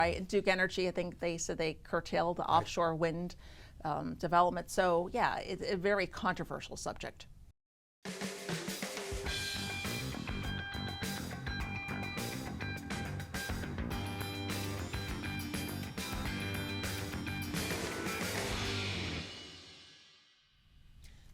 Right. Duke Energy, I think they said they curtailed the offshore wind development. So yeah, it's a very controversial subject.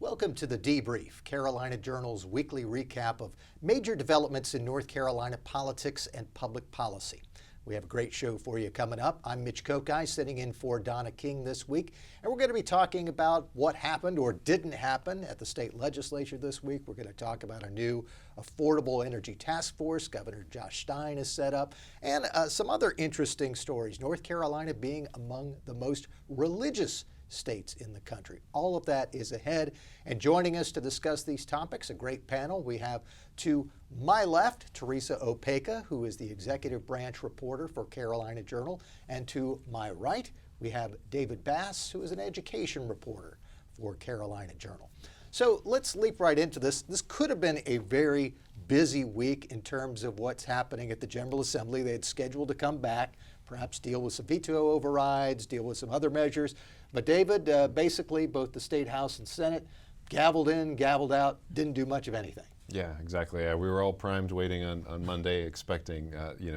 Welcome to the Debrief, Carolina Journal's weekly recap of major developments in North Carolina politics and public policy. We have a great show for you coming up. I'm Mitch Kokai, sitting in for Donna King this week, and we're going to be talking about what happened or didn't happen at the state legislature this week. We're going to talk about a new affordable energy task force Governor Josh Stein has set up, and some other interesting stories. North Carolina being among the most religious states in the country. All of that is ahead. And joining us to discuss these topics, a great panel. We have to my left, Teresa Opeka, who is the executive branch reporter for Carolina Journal. And to my right, we have David Bass, who is an education reporter for Carolina Journal. So let's leap right into this. This could have been a very busy week in terms of what's happening at the General Assembly. They had scheduled to come back, perhaps deal with some veto overrides, deal with some other measures. But David, basically both the State House and Senate gavelled in, gavelled out, didn't do much of anything. Yeah, exactly. We were all primed waiting on Monday, expecting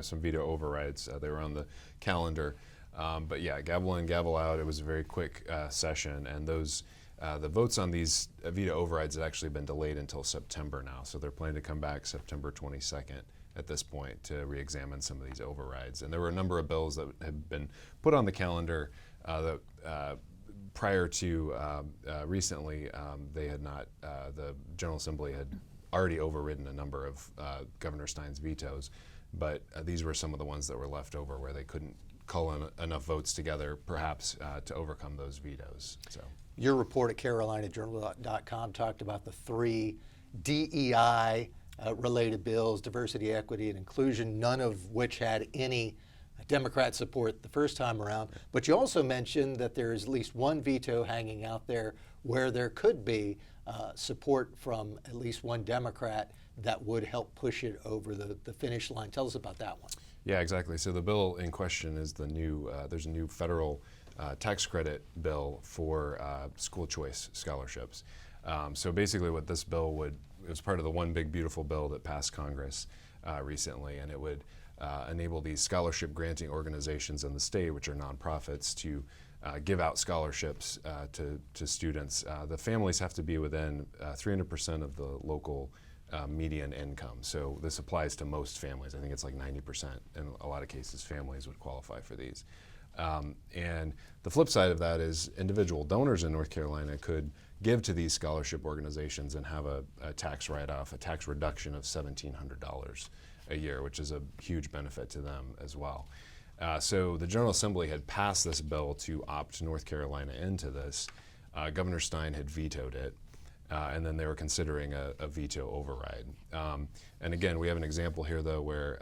some veto overrides. They were on the calendar. But yeah, gavel in, gavel out. It was a very quick session, and those the votes on these veto overrides have actually been delayed until September now. So they're planning to come back September 22nd at this point to re-examine some of these overrides. And there were a number of bills that had been put on the calendar that prior to recently, they had not, the General Assembly had already overridden a number of Governor Stein's vetoes, but these were some of the ones that were left over where they couldn't call enough votes together, perhaps, to overcome those vetoes. So your report at CarolinaJournal.com talked about the three DEI related bills, diversity, equity, and inclusion, none of which had any Democrat support the first time around. But you also mentioned that there is at least one veto hanging out there where there could be support from at least one Democrat that would help push it over the finish line. Tell us about that one. Yeah, exactly. So the bill in question is the new, there's a new federal tax credit bill for school choice scholarships. So basically what this bill would, it was part of the One Big Beautiful Bill that passed Congress recently, and it would enable these scholarship granting organizations in the state, which are nonprofits, to give out scholarships to students. The families have to be within 300% of the local median income. So this applies to most families. I think it's like 90%. In a lot of cases, families would qualify for these. And the flip side of that is individual donors in North Carolina could give to these scholarship organizations and have a tax write-off, a tax reduction of $1,700 a year, which is a huge benefit to them as well. So the General Assembly had passed this bill to opt North Carolina into this. Governor Stein had vetoed it, and then they were considering a veto override. And again, we have an example here, though, where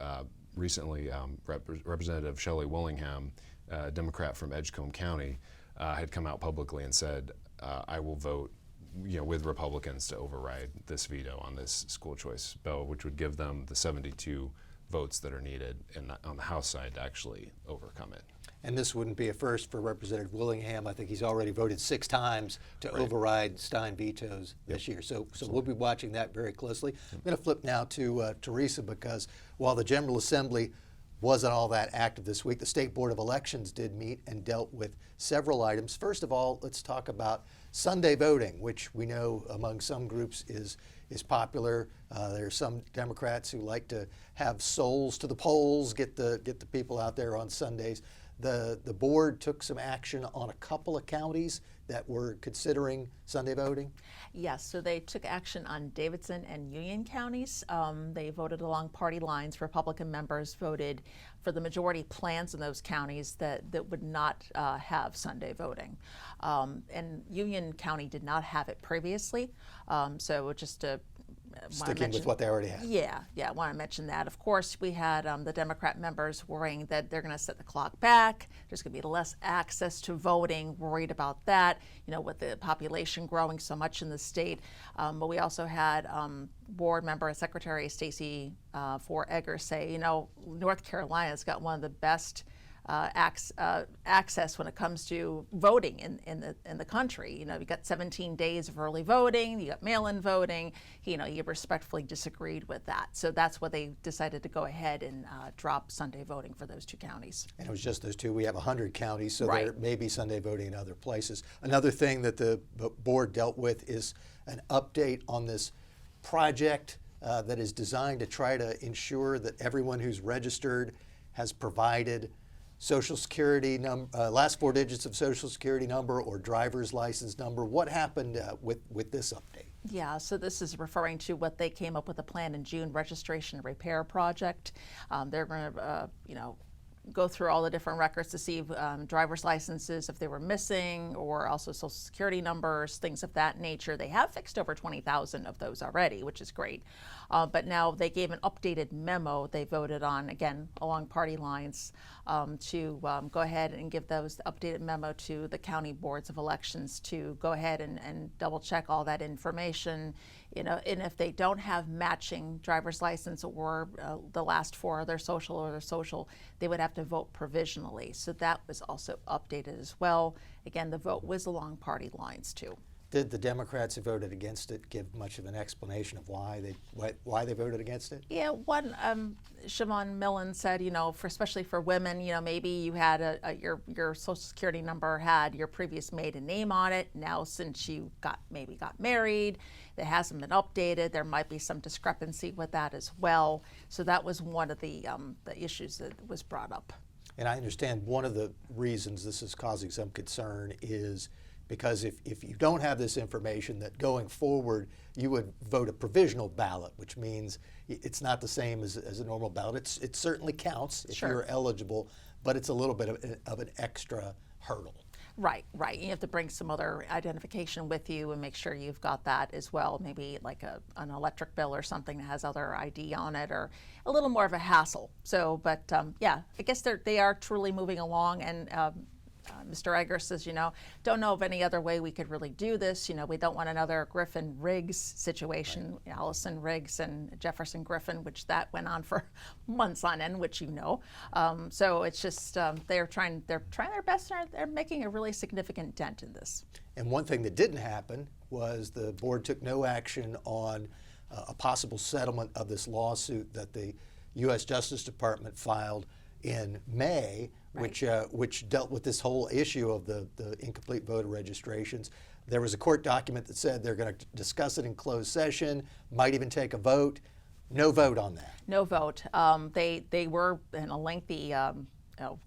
recently Representative Shelley Willingham, a Democrat from Chatham County, had come out publicly and said, I will vote with Republicans to override this veto on this school choice bill, which would give them the 72 votes that are needed on the House side to actually overcome it. And this wouldn't be a first for Representative Willingham. I think he's already voted 6 times to override Stein vetoes this year. So we'll be watching that very closely. I'm going to flip now to Teresa, because while the General Assembly wasn't all that active this week, the State Board of Elections did meet and dealt with several items. First of all, let's talk about Sunday voting, which we know among some groups is popular. There are some Democrats who like to have souls to the polls, get the people out there on Sundays. The board took some action on a couple of counties that were considering Sunday voting. Yes, so they took action on Davidson and Union counties. They voted along party lines. Republican members voted for the majority plans in those counties that would not have Sunday voting. And Union County did not have it previously. So just to sticking with what they already have. Yeah, I want to mention that. Of course, we had the Democrat members worrying that they're going to set the clock back. There's going to be less access to voting, worried about that, with the population growing so much in the state. But we also had board member, Secretary Stacey Egger say, North Carolina's got one of the best access when it comes to voting in the country. You know, you got 17 days of early voting, you got mail-in voting. You know, he respectfully disagreed with that. So that's what they decided to go ahead and drop Sunday voting for those 2 counties. And it was just those 2. We have 100 counties, so Right. there may be Sunday voting in other places. Another thing that the board dealt with is an update on this project that is designed to try to ensure that everyone who's registered has provided Social Security number, last 4 digits of Social Security number or driver's license number. What happened with this update? Yeah, so this is referring to what they came up with a plan in June, registration and repair project. They're going to, go through all the different records to see driver's licenses if they were missing, or also Social Security numbers, things of that nature. They have fixed over 20,000 of those already, which is great. But now they gave an updated memo they voted on, again, along party lines, to go ahead and give the updated memo to the county boards of elections to go ahead and double check all that information. And if they don't have matching driver's license or the last 4 of their social, they would have to vote provisionally. So that was also updated as well. Again, the vote was along party lines too. Did the Democrats who voted against it give much of an explanation of why they voted against it? Yeah, one, Siobhan Millen said, especially for women, maybe you had your Social Security number had your previous maiden name on it. Now, since you maybe got married, it hasn't been updated. There might be some discrepancy with that as well. So that was one of the issues that was brought up. And I understand one of the reasons this is causing some concern is because if you don't have this information, that going forward you would vote a provisional ballot, which means it's not the same as a normal ballot. It certainly counts if Sure. you're eligible, but it's a little bit of an extra hurdle. Right. You have to bring some other identification with you and make sure you've got that as well. Maybe like an electric bill or something that has other ID on it, or a little more of a hassle. So, but yeah, I guess they are truly moving along, and Mr. Egger says, don't know of any other way we could really do this. We don't want another Griffin Riggs situation, right. Allison Riggs and Jefferson Griffin, which that went on for months on end, which So it's just they're trying their best, and they're making a really significant dent in this. And one thing that didn't happen was the board took no action on a possible settlement of this lawsuit that the U.S. Justice Department filed in May, right. which dealt with this whole issue of the incomplete voter registrations. There was a court document that said they're going to discuss it in closed session, might even take a vote. No vote on that. No vote. They were in a lengthy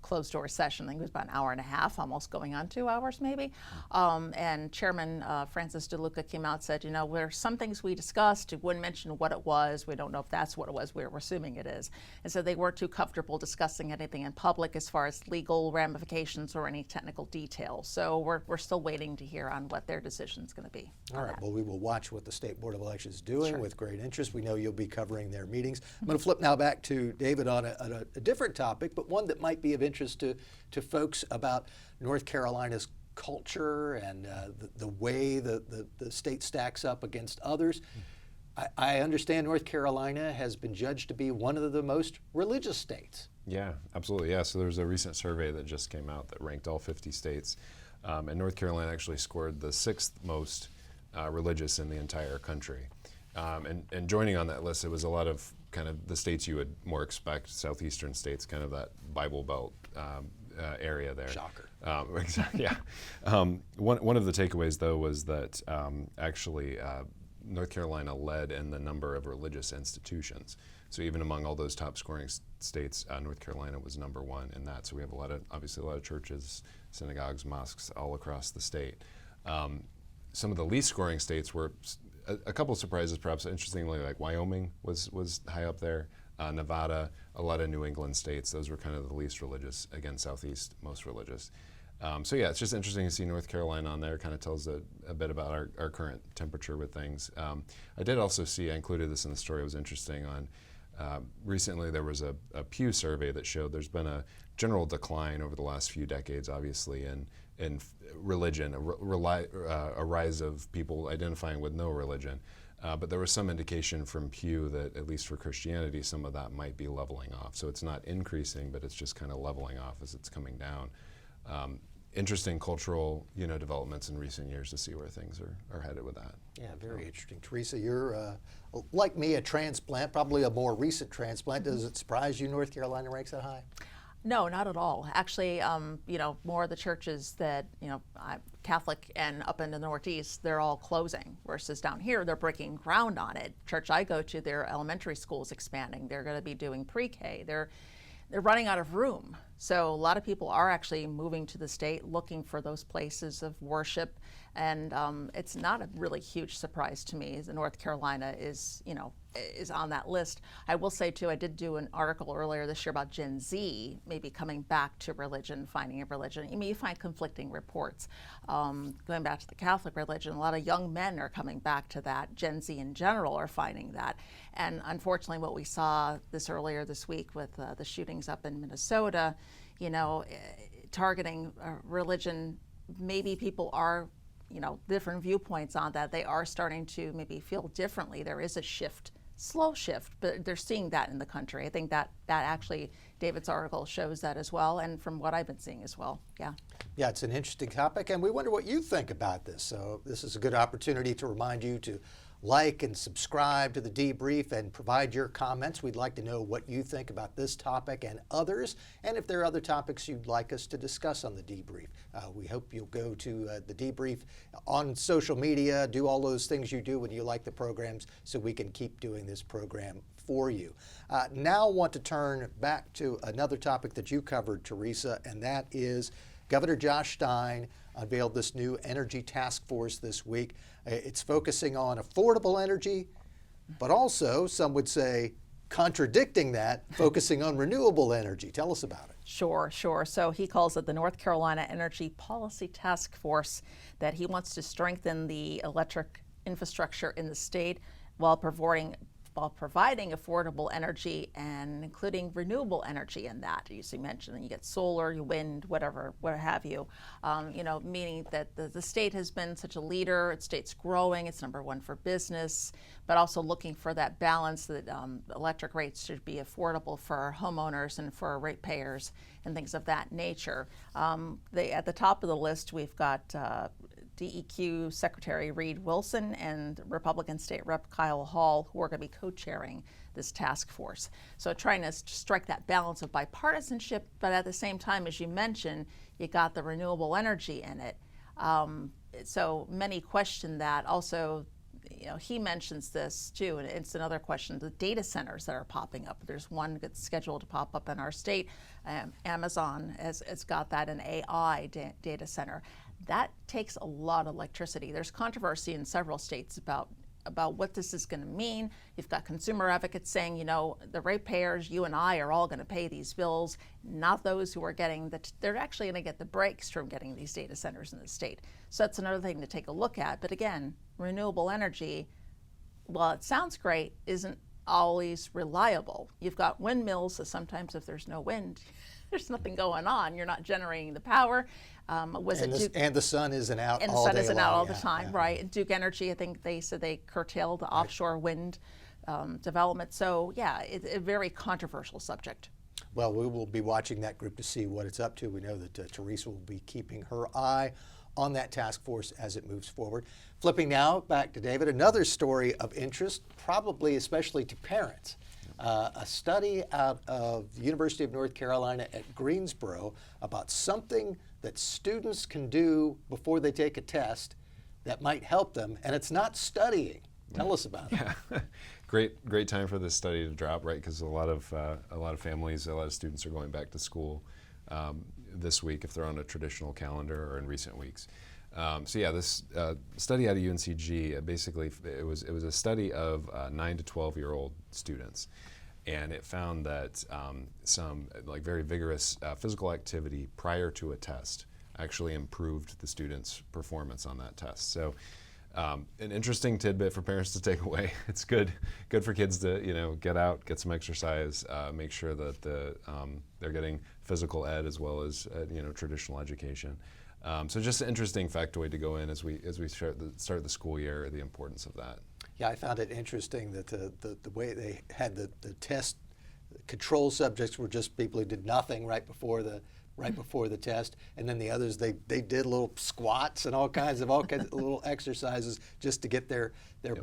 closed door session. I think it was about an hour and a half, almost going on 2 hours maybe. And Chairman Francis DeLuca came out and said, there are some things we discussed. He wouldn't mention what it was. We don't know if that's what it was. We're assuming it is. And so they weren't too comfortable discussing anything in public as far as legal ramifications or any technical details. So we're still waiting to hear on what their decision is going to be. All right. Well, we will watch what the State Board of Elections is doing with great interest. We know you'll be covering their meetings. I'm going to flip now back to David on a different topic, but one that might be of interest to folks about North Carolina's culture and the way the state stacks up against others. I understand North Carolina has been judged to be one of the most religious states. Yeah, absolutely. Yeah, so there was a recent survey that just came out that ranked all 50 states, and North Carolina actually scored the 6th most religious in the entire country. And joining on that list, it was a lot of kind of the states you would more expect, southeastern states, kind of that Bible Belt area there. Shocker. Exactly. Yeah. One of the takeaways, though, was that actually North Carolina led in the number of religious institutions. So even among all those top scoring states, North Carolina was number 1 in that. So we have obviously a lot of churches, synagogues, mosques all across the state. Some of the least scoring states were a couple of surprises, perhaps interestingly, like Wyoming was high up there, Nevada, a lot of New England states. Those were kind of the least religious. Again, Southeast, most religious. So yeah, it's just interesting to see North Carolina on there. Kind of tells a bit about our current temperature with things. I did also see, I included this in the story, it was interesting on, recently there was a Pew survey that showed there's been a general decline over the last few decades, obviously, in religion, a rise of people identifying with no religion. But there was some indication from Pew that, at least for Christianity, some of that might be leveling off. So it's not increasing, but it's just kind of leveling off as it's coming down. Interesting cultural, developments in recent years to see where things are headed with that. Yeah, very interesting. Teresa, you're, like me, a transplant, probably a more recent transplant. Does it surprise you North Carolina ranks that high? No, not at all. Actually, more of the churches that, Catholic and up in the Northeast, they're all closing, versus down here, they're breaking ground on it. Church I go to, their elementary school is expanding. They're going to be doing pre-K. They're running out of room. So a lot of people are actually moving to the state, looking for those places of worship. And it's not a really huge surprise to me that North Carolina is on that list. I will say too, I did do an article earlier this year about Gen Z maybe coming back to religion, finding a religion. You find conflicting reports. Going back to the Catholic religion, a lot of young men are coming back to that. Gen Z in general are finding that. And unfortunately, what we saw earlier this week with the shootings up in Minnesota, targeting religion, maybe people are, different viewpoints on that. They are starting to maybe feel differently. There is a shift, slow shift, but they're seeing that in the country. I think that actually David's article shows that as well, and from what I've been seeing as well. Yeah, it's an interesting topic, and we wonder what you think about this. So this is a good opportunity to remind you to like and subscribe to the Debrief and provide your comments. We'd like to know what you think about this topic and others, and if there are other topics you'd like us to discuss on the Debrief. We hope you'll go to the Debrief on social media, do all those things you do when you like the programs, so we can keep doing this program for you. Now I want to turn back to another topic that you covered, Teresa, and that is Governor Josh Stein unveiled this new energy task force this week. It's focusing on affordable energy, but also, some would say, contradicting that, focusing on renewable energy. Tell us about it. Sure. So he calls it the North Carolina Energy Policy Task Force, that he wants to strengthen the electric infrastructure in the state while providing affordable energy and including renewable energy in that. As you mentioned, you get solar, wind, whatever, what have you. Meaning that the state has been such a leader. The state's growing. It's #1 for business, but also looking for that balance that electric rates should be affordable for homeowners and for ratepayers and things of that nature. At the top of the list, we've got DEQ Secretary Reed Wilson and Republican State Rep Kyle Hall, who are going to be co-chairing this task force. So trying to strike that balance of bipartisanship, but at the same time, as you mentioned, you got the renewable energy in it. So many question that. Also, he mentions this too, and it's another question, the data centers that are popping up. There's one that's scheduled to pop up in our state. Amazon has got that, an AI data center. That takes a lot of electricity. There's controversy in several states about what this is going to mean. You've got consumer advocates saying, the ratepayers, you and I, are all going to pay these bills, not those who are getting they're actually going to get the breaks from getting these data centers in the state. So that's another thing to take a look at. But again, renewable energy, while it sounds great, isn't always reliable. You've got windmills, so sometimes if there's no wind, there's nothing going on. You're not generating the power. And the sun isn't out all day long. And the sun isn't out all the time, right? Duke Energy, I think they said they curtailed the offshore wind development. So yeah, it's a very controversial subject. Well, we will be watching that group to see what it's up to. We know that Teresa will be keeping her eye on that task force as it moves forward. Flipping now back to David, another story of interest, probably especially to parents. A study out of the University of North Carolina at Greensboro about something that students can do before they take a test that might help them, and it's not studying. Tell us about it. Yeah, great time for this study to drop, right? Because a lot of families, a lot of students are going back to school this week if they're on a traditional calendar or in recent weeks. This study out of UNCG, basically it was a study of 9 to 12-year-old students, and it found that some very vigorous physical activity prior to a test actually improved the students' performance on that test. So an interesting tidbit for parents to take away. It's good for kids to get out, get some exercise, make sure that they're getting physical ed as well as traditional education. So just an interesting factoid to go in as we start the school year, the importance of that. Yeah, I found it interesting that the way they had the test control subjects were just people who did nothing right before the test, and then the others they did little squats and all kinds of little exercises just to get their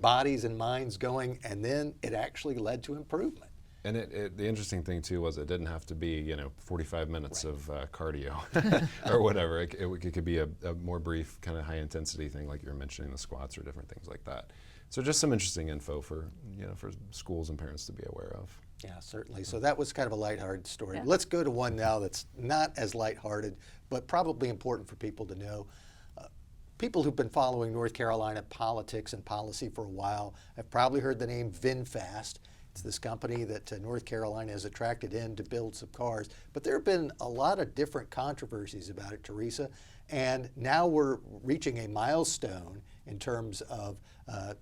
bodies and minds going, and then it actually led to improvement. And the interesting thing too was it didn't have to be 45 minutes Right. of cardio or whatever. It could be a more brief kind of high intensity thing like you were mentioning, the squats or different things like that. So just some interesting info for for schools and parents to be aware of. Yeah, certainly. So that was kind of a lighthearted story. Yeah. Let's go to one now that's not as lighthearted, but probably important for people to know. People who've been following North Carolina politics and policy for a while have probably heard the name VinFast. It's this company that North Carolina has attracted in to build some cars. But there have been a lot of different controversies about it, Teresa. And now we're reaching a milestone in terms of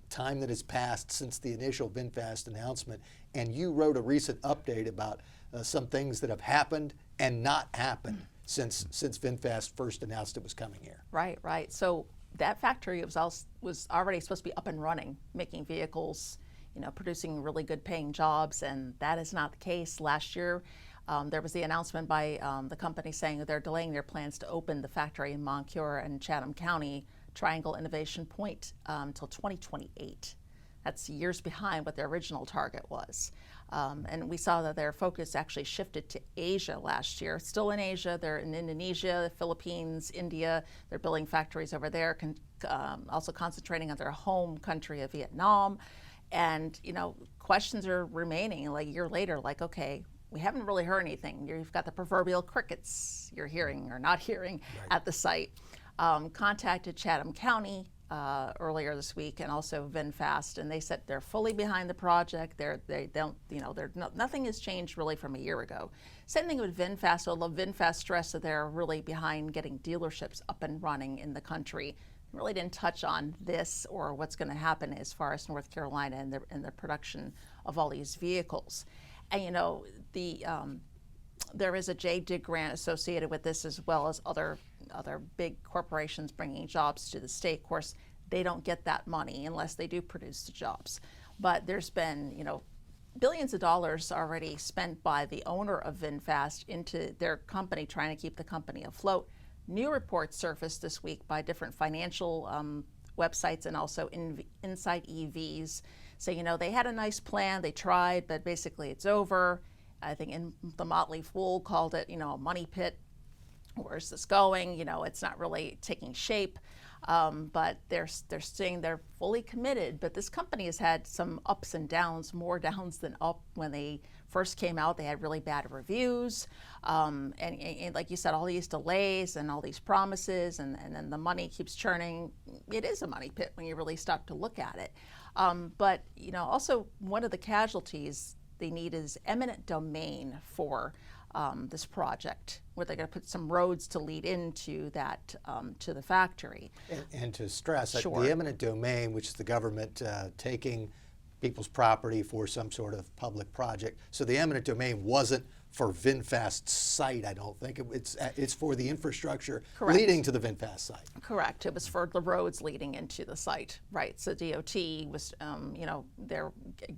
time that has passed since the initial VinFast announcement. And you wrote a recent update about some things that have happened and not happened since VinFast first announced it was coming here. Right, right. So that factory was already supposed to be up and running, making vehicles, producing really good paying jobs, and that is not the case. Last year, there was the announcement by the company saying that they're delaying their plans to open the factory in Moncure and Chatham County, Triangle Innovation Point, until 2028. That's years behind what their original target was. And we saw that their focus actually shifted to Asia last year. Still in Asia, they're in Indonesia, the Philippines, India. They're building factories over there, also concentrating on their home country of Vietnam. And, questions are remaining like a year later, like, okay, we haven't really heard anything. You've got the proverbial crickets you're hearing or not hearing at the site. Contacted Chatham County earlier this week, and also VinFast, and they said they're fully behind the project. Nothing has changed really from a year ago. Same thing with VinFast, although VinFast stressed that they're really behind getting dealerships up and running in the country. Really didn't touch on this or what's going to happen as far as North Carolina and the production of all these vehicles. And there is a JDIG grant associated with this, as well as other big corporations bringing jobs to the state. Of course, they don't get that money unless they do produce the jobs. But there's been, billions of dollars already spent by the owner of VinFast into their company, trying to keep the company afloat. New reports surfaced this week by different financial websites and also Inside EVs. So, they had a nice plan, they tried, but basically it's over. I think the Motley Fool called it, a money pit. Where's this going? It's not really taking shape. But they're saying they're fully committed. But this company has had some ups and downs, more downs than up. When they first came out, they had really bad reviews. And like you said, all these delays and all these promises, and then the money keeps churning. It is a money pit when you really stop to look at it. But, also one of the casualties they need is eminent domain for this project, where they're going to put some roads to lead into that, to the factory. And to stress, Sure. the eminent domain, which is the government taking people's property for some sort of public project. So the eminent domain wasn't for VinFast's site, I don't think. It's for the infrastructure Correct. leading to the VinFast site. Correct. It was for the roads leading into the site, right? So DOT was, they're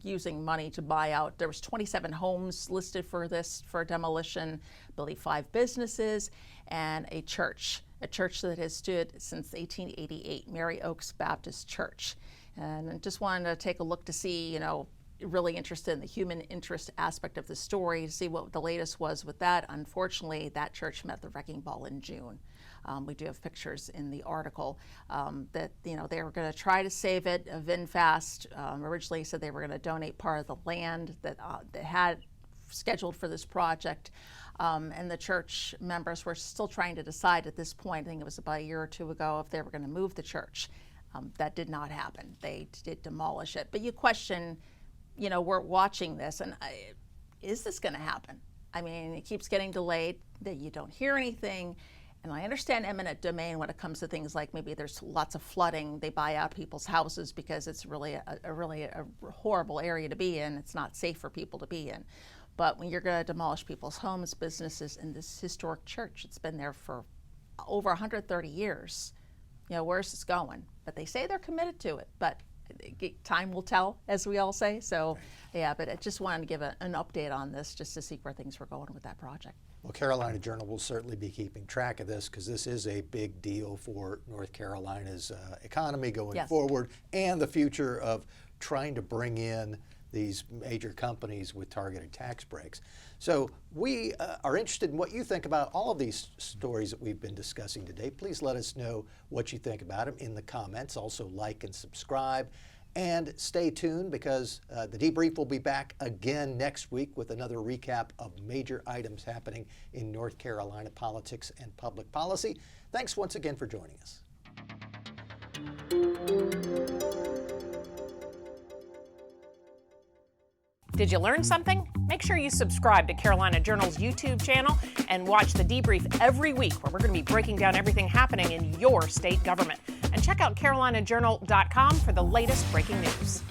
using money to buy out. There was 27 homes listed for demolition, I believe 5 businesses, and a church that has stood since 1888, Mary Oaks Baptist Church. And I just wanted to take a look to see, really interested in the human interest aspect of the story, to see what the latest was with that. Unfortunately, that church met the wrecking ball in June. We do have pictures in the article that they were going to try to save it. VinFast originally said they were going to donate part of the land that they had scheduled for this project, and the church members were still trying to decide at this point. I think it was about a year or two ago, if they were going to move the church. That did not happen. They did demolish it. But you question, we're watching this, and is this going to happen? I mean, it keeps getting delayed, that you don't hear anything. And I understand eminent domain when it comes to things like maybe there's lots of flooding, they buy out people's houses because it's really a horrible area to be in. It's not safe for people to be in. But when you're going to demolish people's homes, businesses, and this historic church, it's been there for over 130 years. Where's this going? But they say they're committed to it. But time will tell, as we all say. So, yeah, but I just wanted to give an update on this just to see where things were going with that project. Well, Carolina Journal will certainly be keeping track of this because this is a big deal for North Carolina's economy going forward and the future of trying to bring in these major companies with targeted tax breaks. So we are interested in what you think about all of these stories that we've been discussing today. Please let us know what you think about them in the comments. Also like and subscribe. And stay tuned because the Debrief will be back again next week with another recap of major items happening in North Carolina politics and public policy. Thanks once again for joining us. Did you learn something? Make sure you subscribe to Carolina Journal's YouTube channel and watch the Debrief every week, where we're going to be breaking down everything happening in your state government. And check out carolinajournal.com for the latest breaking news.